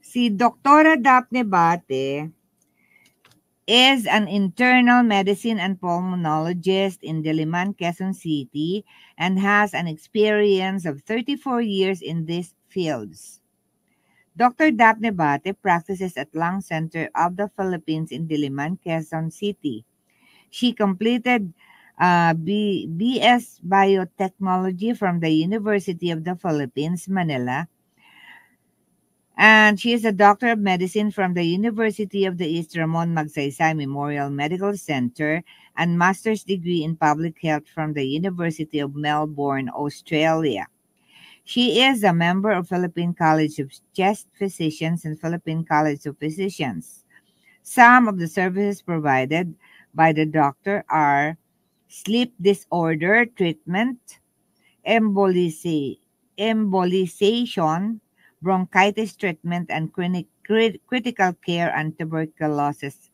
Si Dr. Daphne Bate is an internal medicine and pulmonologist in Diliman, Quezon City, and has an experience of 34 years in these fields. Dr. Daphne Bate practices at Lung Center of the Philippines in Diliman, Quezon City. She completed BS Biotechnology from the University of the Philippines, Manila, and she is a Doctor of Medicine from the University of the East Ramon Magsaysay Memorial Medical Center and Master's degree in Public Health from the University of Melbourne, Australia. She is a member of Philippine College of Chest Physicians and Philippine College of Physicians. Some of the services provided by the doctor are sleep disorder treatment, embolization, bronchitis treatment, and critical care and tuberculosis,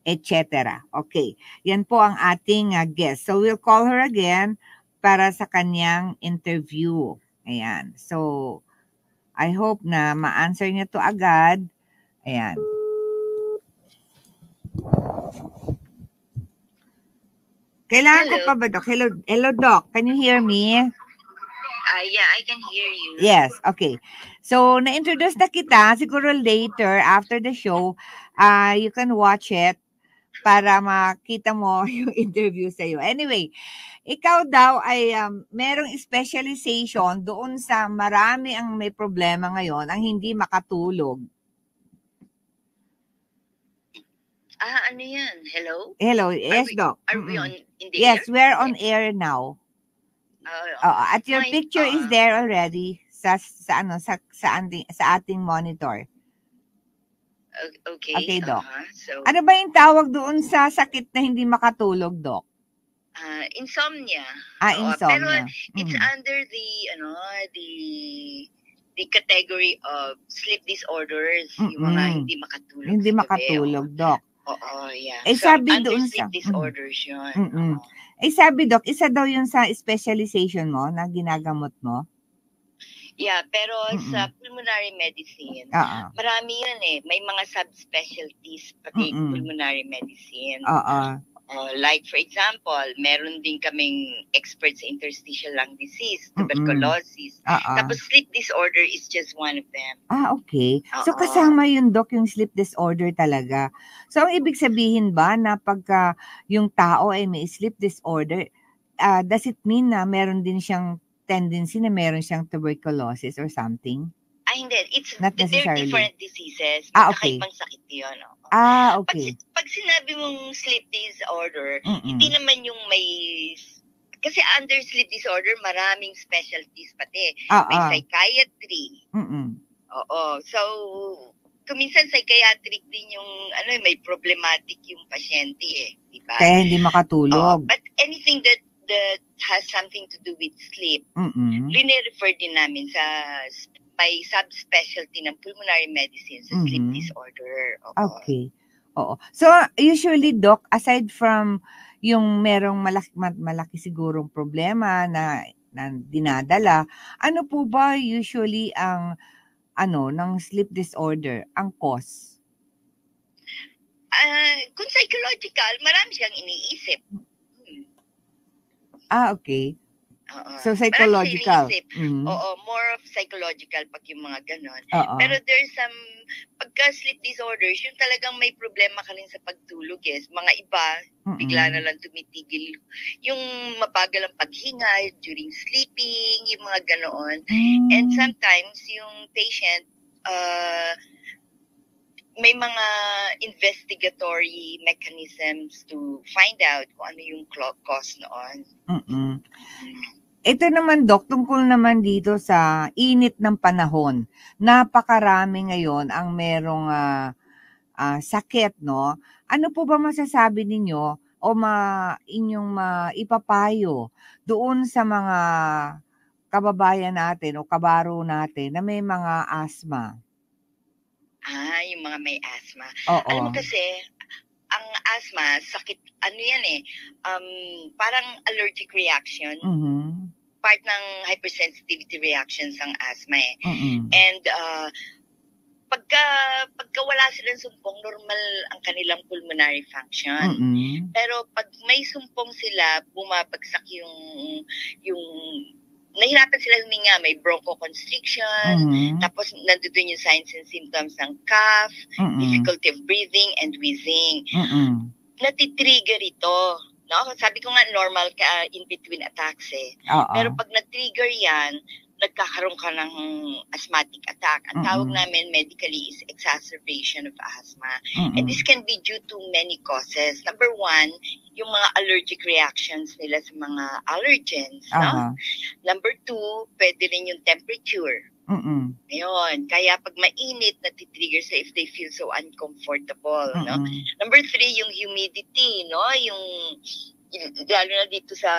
etc. Okay, yan po ang ating guest. So we'll call her again para sa kanyang interview. Ayan. So, I hope na ma-answer niya to agad. Ayan. Kailangan ko pa ba, Doc? Hello, Doc. Can you hear me? Yeah, I can hear you. Yes, okay. So, na-introduce na kita. Siguro later, after the show, you can watch it para makita mo yung interview sa'yo. Anyway, ikaw daw ay merong specialization doon sa marami ang may problema ngayon ang hindi makatulog. Ano yan? Hello? Hello, yes, Doc. Are we on in the Yes, air? we're on air now. At your picture is there already sa ating monitor. Okay. Okay, Doc. So, ano ba yung tawag doon sa sakit na hindi makatulog, Doc? Insomnia. Insomnia. Pero it's under the category of sleep disorders, yung mga hindi makatulog. Hindi makatulog, Doc. Yeah. Sabi under doon sleep disorders yun. Sabi, Doc, isa daw yun sa specialization mo na ginagamot mo? Yeah, pero sa pulmonary medicine, marami yun eh. May mga subspecialties pati pulmonary medicine. Like for example, meron din kaming experts sa interstitial lung disease, tuberculosis. Tapos sleep disorder is just one of them. Okay. So kasama yun, Doc, yung sleep disorder talaga. So ang ibig sabihin ba na pagka yung tao ay may sleep disorder, does it mean na meron din siyang tendency na meron siyang tuberculosis or something? Hindi. Not necessarily. They're different diseases. Okay. Kakaibang sakit yun. Okay. Pag sinabi mong sleep disorder, hindi naman yung may... Kasi under sleep disorder, maraming specialties pati. May psychiatry. So, kuminsan psychiatric din yung, may problematic yung pasyente eh. Diba? Kaya hindi makatulog. But anything that has something to do with sleep, rine-refer din namin sa may subspecialty ng pulmonary medicine sa sleep disorder. Okay. Oo. So, usually, Doc, aside from yung merong malaki sigurong problema na dinadala, ano po ba usually ang ng sleep disorder, ang cause? Kung psychological, marami siyang iniisip. Okay. So, psychological. More of psychological pag yung mga ganon. Pero there's some, pagka-sleep disorders, yung talagang may problema ka rin sa pagtulog eh. Mga iba, bigla na lang tumitigil. Yung mabagal ang paghinga during sleeping, yung mga ganoon. And sometimes, yung patient, may mga investigatory mechanisms to find out kung ano yung cause noon. Ito naman, Doc, tungkol naman dito sa init ng panahon. Napakarami ngayon ang merong sakit, no? Ano po ba masasabi ninyo o inyong maipapayo doon sa mga kababayan natin o kabaro natin na may mga asthma? Yung mga may asthma. Oo. Alam mo kasi, ang asthma, sakit, yan eh, parang allergic reaction. Part ng hypersensitivity reactions ang asthma eh. And pagka wala silang sumpong, normal ang kanilang pulmonary function. Pero pag may sumpong sila, bumabagsak yung nahirapan sila huminga, may bronchoconstriction, tapos nandoon yung signs and symptoms ng cough, difficulty of breathing, and wheezing. Natitrigger ito. No? Sabi ko nga, normal ka in-between attacks eh. Pero pag na-trigger yan, nagkakaroon ka ng asthmatic attack. Ang tawag namin medically is exacerbation of asthma. And this can be due to many causes. Number one, yung mga allergic reactions nila sa mga allergens. No? Number two, pwede rin yung temperature. Ayun. Kaya pag mainit, natitrigger sa if they feel so uncomfortable. No? Number three, yung humidity. No? Yung lalo na dito sa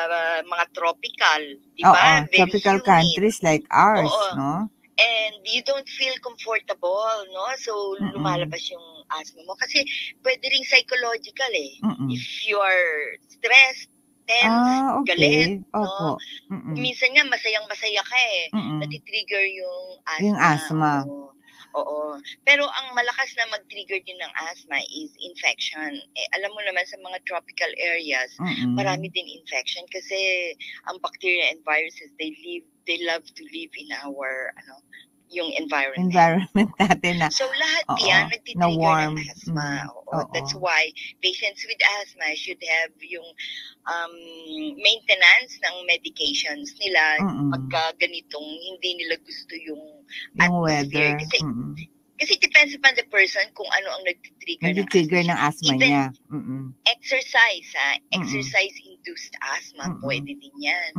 mga tropical, di ba? Tropical countries like ours, no? And you don't feel comfortable, no? So, lumalabas yung asthma mo. Kasi pwede rin psychological eh. If you are stressed, tense, galit, no? Minsan nga, masayang-masaya ka eh. Natitrigger yung asthma. Yung asthma. Oo. Pero ang malakas na mag-trigger din ng asthma is infection. Eh, alam mo naman sa mga tropical areas, marami din infection kasi ang bacteria and viruses, they love to live in our yung environment natin na. So lahat yan nagtitrigger ng asthma. That's why patients with asthma should have yung maintenance ng medications nila pagka ganitong hindi nila gusto yung weather. Kasi depends upon the person kung ano ang nagtitrigger ng asthma niya. Exercise, exercise-induced asthma, pwede din yan.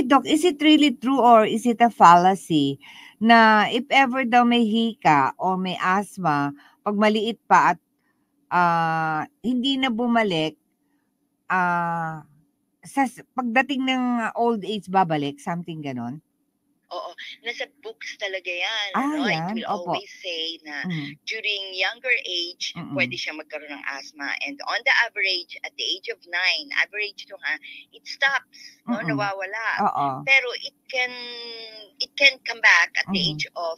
Doc, is it really true or is it a fallacy na if ever daw may hika o may asthma, pag maliit pa at hindi na bumalik, sa pagdating ng old age babalik, something ganon? Oo. Nasa books talaga yan. Yan? It will always say na during younger age, pwede siya magkaroon ng asthma. And on the average, at the age of 9, average to it stops. No? Nawawala. Pero it can come back at the age of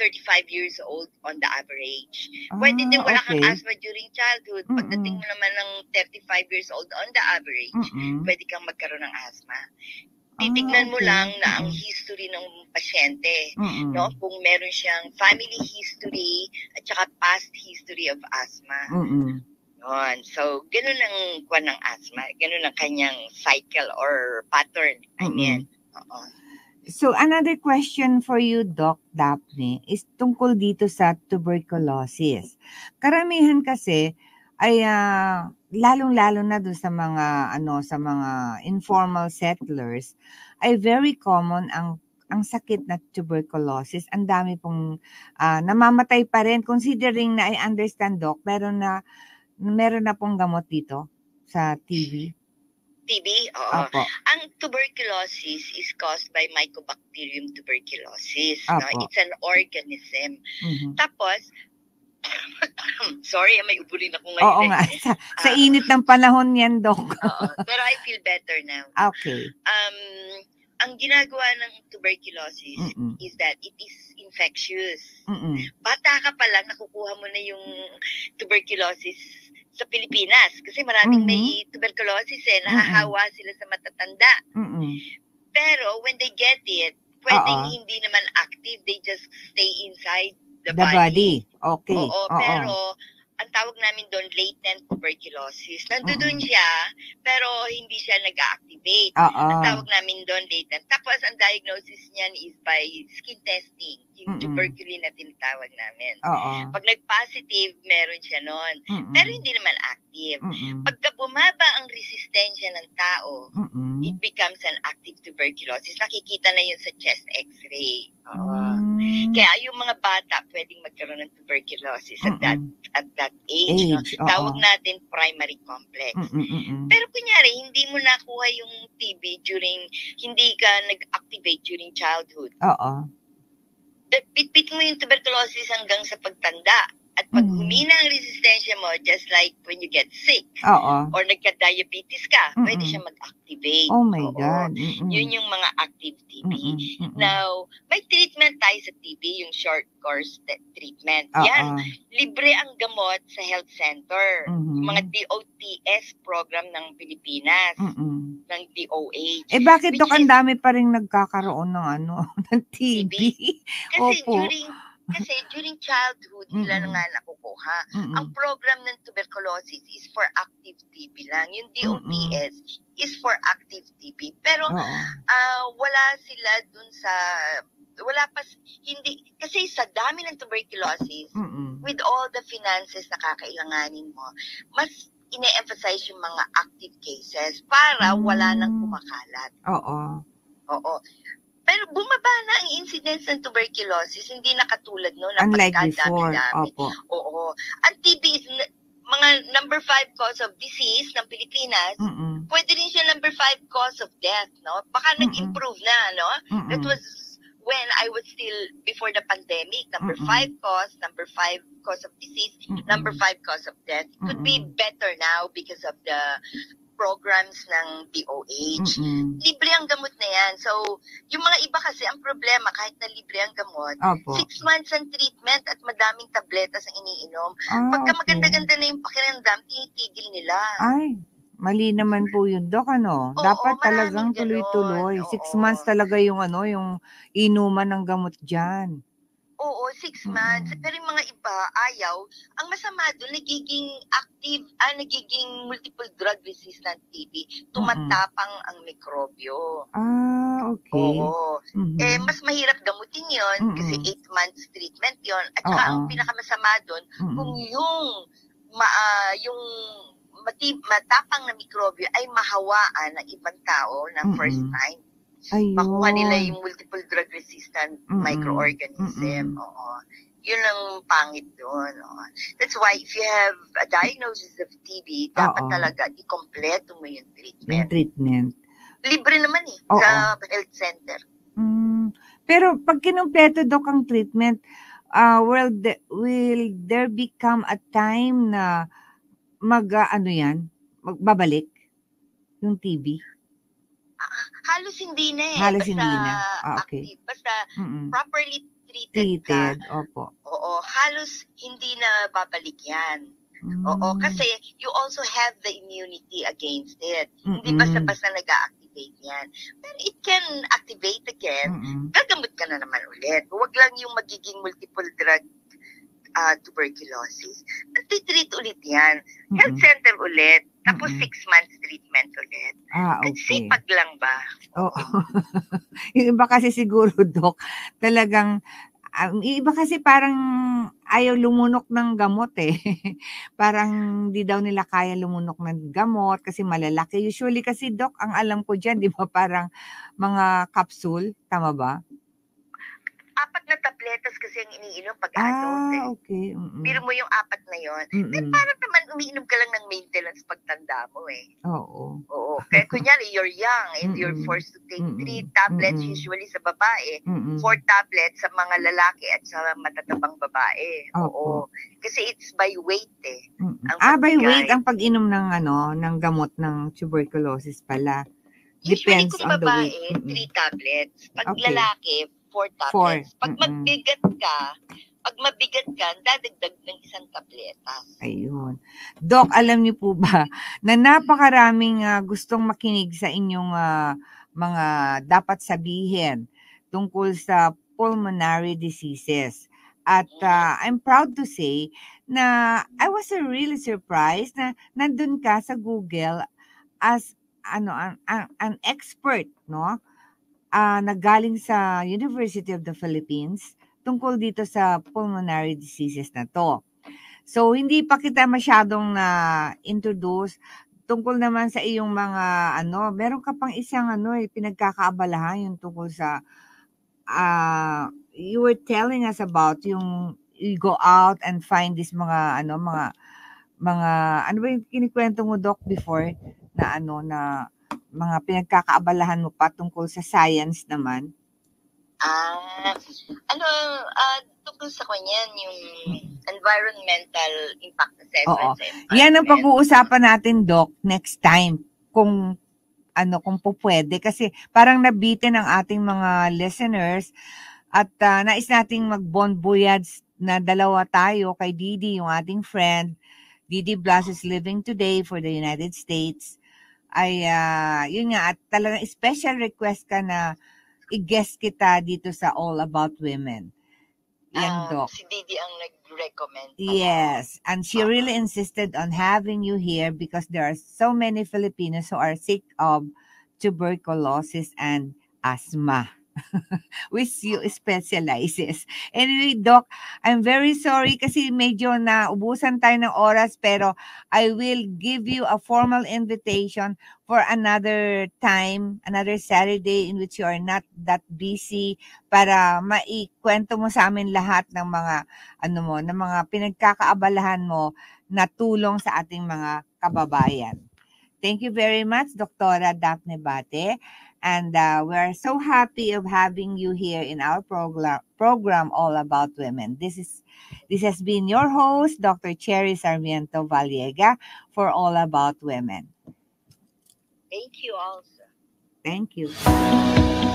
35 years old on the average. Pwede din wala kang asthma during childhood. Pagdating mo naman ng 35 years old on the average, pwede kang magkaroon ng asthma. Titignan mo lang na ang history ng pasyente, no? Kung meron siyang family history at saka past history of asthma. Yun. So, ganun ang kuwan ng asthma. Ganun ang kanyang cycle or pattern. So, another question for you, Doc Daphne, is tungkol dito sa tuberculosis. Karamihan kasi ay lalong-lalo na doon sa mga informal settlers ay very common ang sakit na tuberculosis. Ang dami pong namamatay pa rin, considering na I understand, Doc, meron na pong gamot dito sa TB. TB? Oo. Ang tuberculosis is caused by Mycobacterium tuberculosis. No? It's an organism. Tapos, sorry, may uburin ako ngayon. Oo nga. Sa init ng panahon yan, Doc. Pero I feel better now. Okay. Ang ginagawa ng tuberculosis is that it is infectious. Bata ka pa lang, nakukuha mo na yung tuberculosis sa Pilipinas. Kasi maraming may tuberculosis nahahawa sila sa matatanda. Pero when they get it, pwedeng hindi naman active. They just stay inside the body. Okay. Pero ang tawag namin doon latent tuberculosis. Nandoon siya, pero hindi siya nag-activate. Ang tawag namin doon latent. Tapos ang diagnosis niyan is by skin testing, yung tuberculin na tinatawag namin. Pag nag-positive, meron siya noon. Pero hindi naman active. Pagka bumaba ang resistensya ng tao, it becomes an active tuberculosis. Nakikita na yun sa chest x-ray. Kaya yung mga bata pwedeng magkaroon ng tuberculosis at that age. No? Tawag natin primary complex. Pero kunyari, hindi mo nakuha yung TB hindi ka nag-activate during childhood. Bitbit mo yung tuberculosis hanggang sa pagtanda. At pag humina ang resistensya mo, just like when you get sick, or nagka-diabetes ka, pwede siya mag-activate. Oh my God. Yun yung mga active TB. Now, may treatment tayo sa TB, yung short course treatment. Yan, libre ang gamot sa health center. Mga DOTS program ng Pilipinas, ng DOH. Bakit Dok ang dami pa rin nagkakaroon ng ng TB? Kasi during childhood, nila nga nakukuha. Ang program ng tuberculosis is for active TB lang. Yung DOTS is for active TB. Pero wala sila dun sa, kasi sa dami ng tuberculosis, with all the finances na kakailanganin mo, mas ine-emphasize yung mga active cases para wala nang kumakalat. Oo. Pero bumaba na ang incidence ng tuberculosis, hindi na katulad no, na pagkadami-dami. Oo. Ang TB is mga number 5 cause of disease ng Pilipinas. Pwede rin siya number 5 cause of death, no? Baka nag-improve na, no? That was when I was still before the pandemic. Number 5 cause of disease, number 5 cause of death. Could be better now because of the programs ng DOH. Libre ang gamot na yan. So, yung mga iba kasi, ang problema, kahit na libre ang gamot, 6 months ang treatment at madaming tabletas ang iniinom. Pagka maganda-ganda na yung pakiramdam, tinitigil nila. Ay, mali naman po yun, Dok, dapat talagang tuloy-tuloy. 6 months talaga yung yung inuman ng gamot dyan. Oo, 6 months. Pero yung mga iba, ayaw. Ang masama doon, nagiging active, nagiging multiple drug resistant TB. Tumatapang ang mikrobyo. Okay. Oo. Mas mahirap gamutin yon kasi 8 months treatment yon. At saka ang pinakamasama doon, kung yung matapang na mikrobyo ay mahawaan ng ibang tao na first time. Makuha nila yung multiple drug resistant microorganism. Yun ang pangit doon. That's why if you have a diagnosis of TB, dapat talaga i-kompleto mo yung treatment. Libre naman sa health center. Pero pag kinumpleto, Dok, ang treatment, will there become a time na magbabalik yung TB? Halos hindi na Halos hindi na. Okay. Active. Basta properly treated ka. Oo, halos hindi na babalik yan. Oo, kasi you also have the immunity against it. Hindi basta-basta nag-a-activate yan. But it can activate again. Gagamot ka na naman ulit. Huwag lang yung magiging multiple drug tuberculosis. Treat ulit yan. Health center ulit. Tapos 6 months treatment ulit. Okay. Sipag lang ba? Oo. Yung iba kasi siguro, Dok, talagang, iba kasi parang ayaw lumunok ng gamot parang di daw nila kaya lumunok ng gamot kasi malalaki. Usually kasi, Dok, ang alam ko dyan, di ba parang mga capsule, tama ba? 4 na tabletas kasi ang iniinom pag adult. Okay. Biro mo yung 4 na yon. Parang naman umiinom ka lang ng maintenance pagtanda mo Oo. Kaya kunyari, you're young and you're forced to take 3 tablets usually sa babae, 4 tablets sa mga lalaki at sa matatabang babae. Oo. Kasi it's by weight By weight ang pag-inom ng gamot ng tuberculosis pala. Usually Depends kung on the babae, weight. 3 tablets. Pag lalaki, 4 tablets. Pag mabigat ka, dadagdag ng 1 tabletas. Ayun. Dok, alam niyo po ba na napakaraming gustong makinig sa inyong mga dapat sabihin tungkol sa pulmonary diseases. At I'm proud to say na I was really surprised na nandun ka sa Google as an expert, no? Nagaling sa University of the Philippines tungkol dito sa pulmonary diseases na to. So, hindi pa kita masyadong na-introduce tungkol naman sa iyong mga, meron ka pang isang pinagkakaabalahan yung tungkol sa, you were telling us about yung, you go out and find this mga, ano ba yung kinikwento mo, Doc, before, na mga pinagkakaabalahan mo pa tungkol sa science naman? Tungkol sa kanyan, yung environmental impact assessment. Yan ang pag-uusapan natin, Doc, next time. Kung po pwede. Kasi parang nabitin ang ating mga listeners at nais nating mag-bon voyage na dalawa tayo kay Didi, yung ating friend. Didi Blas is living today for the United States. Ay, yun nga, at talagang special request ka na i-guest kita dito sa All About Women. Yan, Doc. Si Didi ang nag-recommend. Yes, and she really insisted on having you here because there are so many Filipinos who are sick of tuberculosis and asthma. Which you specializes. Anyway, Doc, I'm very sorry kasi medyo naubusan tayo ng oras pero I will give you a formal invitation for another time, another Saturday in which you are not that busy para maikwento mo sa amin lahat ng mga ng mga pinagkakaabalahan mo na tulong sa ating mga kababayan. Thank you very much, Dr. Daphne Bate. And we're so happy of having you here in our program All About Women. This has been your host, Dr. Cherry Sarmiento Valliega, for All About Women. Thank you also. Thank you.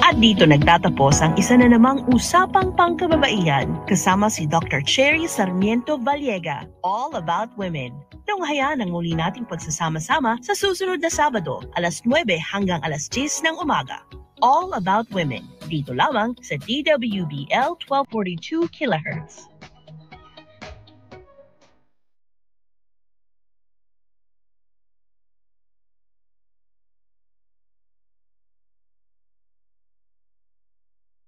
At dito nagtatapos ang isa na namang usapang pangkababaihan kasama si Dr. Cherry Sarmiento Valliega, All About Women. Tunghayaan ang muli nating pagsasama-sama sa susunod na Sabado, alas 9 hanggang alas 10 ng umaga. All About Women, dito lamang sa DWBL 1242 kHz.